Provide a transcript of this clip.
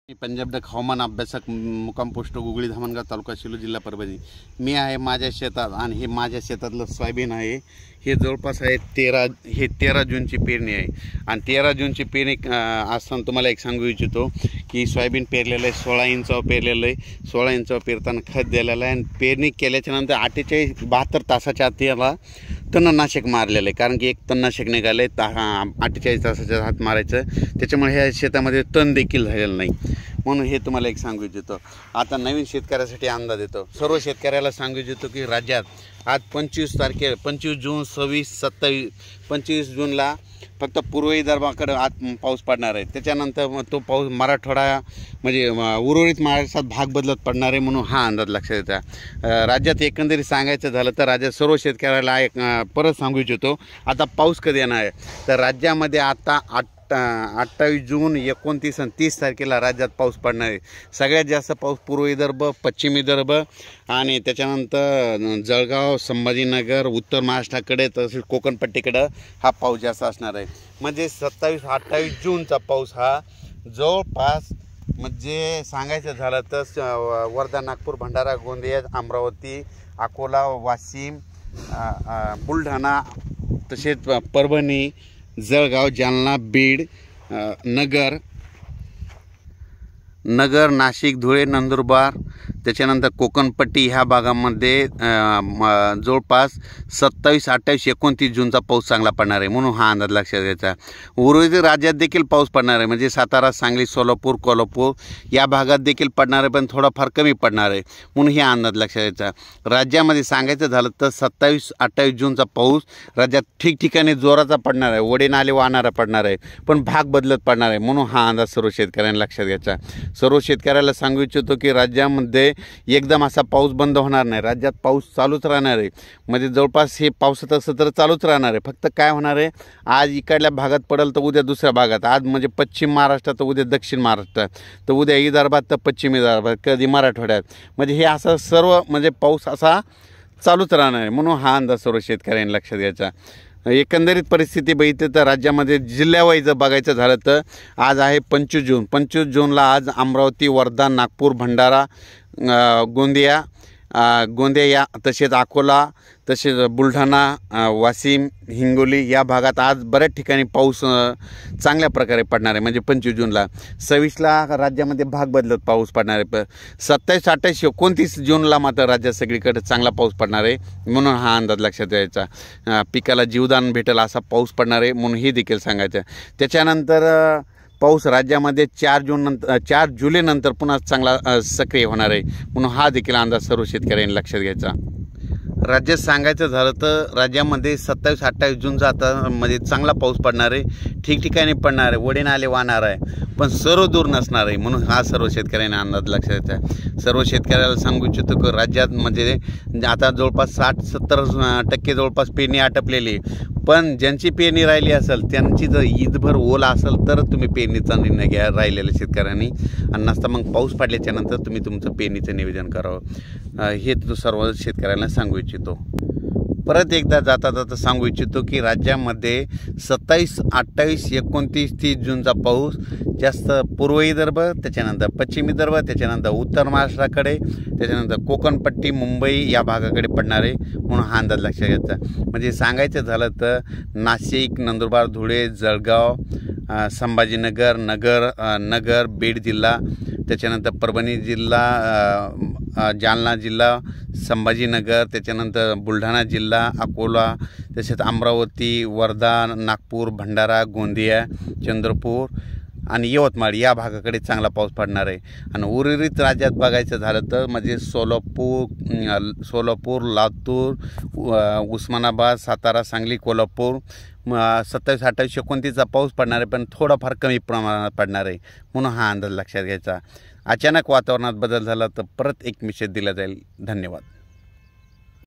Punjab duck हवामान अभ्यासक मुक्काम पोस्ट गुगळी धामणगाव तालुका शिलो जिल्हा परभणी। मी आहे माझ्या शेतात आणि हे माझ्या शेतातलं सोयाबीन आहे। हे जवळपास आहे 13 जूनची पेरणी आहे आणि 13 जूनची पेरणी असताना तुम्हाला एक सांगू इच्छितो की सोयाबीन पेरलेलं आहे 16 इंचावर पेरलेलं आहे। 16 इंचावर पेरताना खत दिलेलं आहे आणि पेरणी केल्याच्या नंतर 72 तासाच्या आत याला तणनाशक मारलेलं आहे, कारण की एक तणनाशक निघालं आहे 48 तासाच्या आत मारायचं, त्याच्यामुळे ह्या शेतामध्ये तण देखील झालेलं नाही। म्हणून हे तुम्हाला एक सांगू इच्छितो। आता नवीन शेतकऱ्यासाठी अंदाज देतो, सर्व शेतकऱ्याला सांगू इच्छितो की राज्यात आज 25 जून 26 27 25 जूनला फक्त पूर्व विदर्भाकडे आज पाऊस पडणार आहे। त्याच्यानंतर तो पाऊस मराठवाडा म्हणजे उर्वरित महाराष्ट्रात भाग बदलत पडणार आहे, म्हणून हा अंदाज लक्षात येतो। राज्यात एकंदरीत सांगायचं झालं तर राज्यात सर्व शेतकऱ्याला एक परत सांगू इच्छितो, आता पाऊस कधी येणार आहे तर राज्यामध्ये आता 28 जून 29 आणि 30 तारखेला राज्यात पाऊस पडणार आहे। सगळ्यात जास्त पाऊस पूर्व विदर्भ, पश्चिम विदर्भ आणि त्याच्यानंतर जळगाव, संभाजीनगर, उत्तर महाराष्ट्राकडे तसेच कोकणपट्टीकडे हा पाऊस जास्त असणार आहे। म्हणजे 27-28 जूनचा पाऊस हा जवळपास म्हणजे सांगायचं झालं तर वर्धा, नागपूर, भंडारा, गोंदिया, अमरावती, अकोला, वाशिम, बुलढाणा तसेच परभणी, जळगाव, जालना, बीड, नगर, नाशिक, धुळे, नंदुरबार त्याच्यानंतर कोकणपट्टी ह्या भागामध्ये जवळपास 27, 28, 29 जूनचा पाऊस चांगला पडणार आहे, म्हणून हा अंदाज लक्षात घ्यायचा। उर्वरित राज्यात देखील पाऊस पडणार आहे, म्हणजे सातारा, सांगली, सोलापूर, कोल्हापूर या भागात देखील पडणार आहे, पण थोडाफार कमी पडणार आहे, म्हणून हे अंदाज लक्षात घ्यायचा। राज्यामध्ये सांगायचं झालं तर 27-28 जूनचा पाऊस राज्यात ठिकठिकाणी जोराचा पडणार आहे, ओढे नाले वाहणारा पडणार आहे, पण भाग बदलत पडणार आहे, म्हणून हा अंदाज सर्व शेतकऱ्यांना लक्षात घ्यायचा। सर्व शेतकऱ्याला सांगू इच्छितो की राज्यामध्ये एकदम असा पाऊस बंद होणार नाही, राज्यात पाऊस चालूच राहणार आहे। म्हणजे जवळपास हे पावसाचं सत्र चालूच राहणार आहे, फक्त काय होणार आहे आज इकडल्या भागात पडेल तर उद्या दुसऱ्या भागात, आज म्हणजे पश्चिम महाराष्ट्रात तर उद्या दक्षिण महाराष्ट्रात, तर उद्या विदर्भात तर पश्चिम विदर्भात, कधी मराठवाड्यात, म्हणजे हे असं सर्व म्हणजे पाऊस असा चालूच राहणार आहे, म्हणून हा अंदाज सर्व शेतकऱ्यांनी लक्षात घ्यायचा। एकंदरीत परिस्थिती बघितली तर राज्यामध्ये जिल्ह्यावाईज बघायचं झालं तर आज आहे 25 जूनला आज अमरावती, वर्धा, नागपूर, भंडारा, गोंदिया तसेच अकोला तसेच बुलढाणा, वाशिम, हिंगोली या भागात आज बऱ्याच ठिकाणी पाऊस चांगल्या प्रकारे पडणार आहे। म्हणजे 25 जूनला 26ला राज्यामध्ये भाग बदलत पाऊस पडणार आहे, 27, 28, 29 जूनला मात्र राज्यात सगळीकडे चांगला पाऊस पडणार आहे, म्हणून हा अंदाज लक्षात द्यायचा। पिकाला जीवदान भेटेल असा पाऊस पडणार आहे, म्हणून हे देखील सांगायचं। त्याच्यानंतर पाऊस राज्यामध्ये 4 जुलैनंतर पुन्हा चांगला सक्रिय होणार आहे, म्हणून हा देखील अंदाज सर्व शेतकऱ्यांनी लक्षात घ्यायचा। राज्यात सांगायचं झालं तर राज्यामध्ये 27-28 जूनचा आता मध्ये चांगला पाऊस पडणार आहे, ठिकठिकाणी पडणार आहे, ओढे नाले वाहणार आहे, पण सर्व दूर नसणार आहे, म्हणून हा सर्व शेतकऱ्यांना अंदाज लक्षात द्यायचा। सर्व शेतकऱ्याला सांगू इच्छितो की राज्यात म्हणजे आता जवळपास 60-70% जवळपास पेरणी आटपलेली, पण ज्यांची पेरणी राहिली असेल त्यांची जर ईदभर ओला असेल तर तुम्ही पेरणीचा निर्णय घ्या राहिलेल्या शेतकऱ्यांनी, आणि नसता मग पाऊस पडल्याच्या नंतर तुम्ही तुमचं पेरणीचं नियोजन करावं, हे सर्व शेतकऱ्यांना सांगू इच्छितो। परत एकदा जाता सांगू इच्छितो की राज्यामध्ये 27, 28, 29, 30 जूनचा पाऊस जास्त पूर्व विदर्भ, त्याच्यानंतर पश्चिम विदर्भ, त्याच्यानंतर उत्तर महाराष्ट्राकडे, त्याच्यानंतर कोकणपट्टी, मुंबई या भागाकडे पडणार आहे, म्हणून हा अंदाज लक्षात घ्यायचा। म्हणजे सांगायचं झालं तर नाशिक, नंदुरबार, धुळे, जळगाव, संभाजीनगर, नगर, बीड जिल्हा, त्याच्यानंतर परभणी जिल्हा, जालना जिल्हा, संभाजीनगर, त्याच्यानंतर बुलढाणा जिल्हा, अकोला, तसेच अमरावती, वर्धा, नागपूर, भंडारा, गोंदिया, चंद्रपूर आणि यवतमाळ या भागाकडे चांगला पाऊस पडणार आहे। आणि उर्वरित राज्यात बघायचं झालं तर म्हणजे सोलापूर, लातूर, उस्मानाबाद, सातारा, सांगली, कोल्हापूर 27, 28, 29चा पाऊस पडणार आहे, पण थोडाफार कमी प्रमाणात पडणार आहे, म्हणून हा अंदाज लक्षात घ्यायचा। अचानक वातावरणात बदल झाला तर परत एक मेसेज दिला जाईल। धन्यवाद।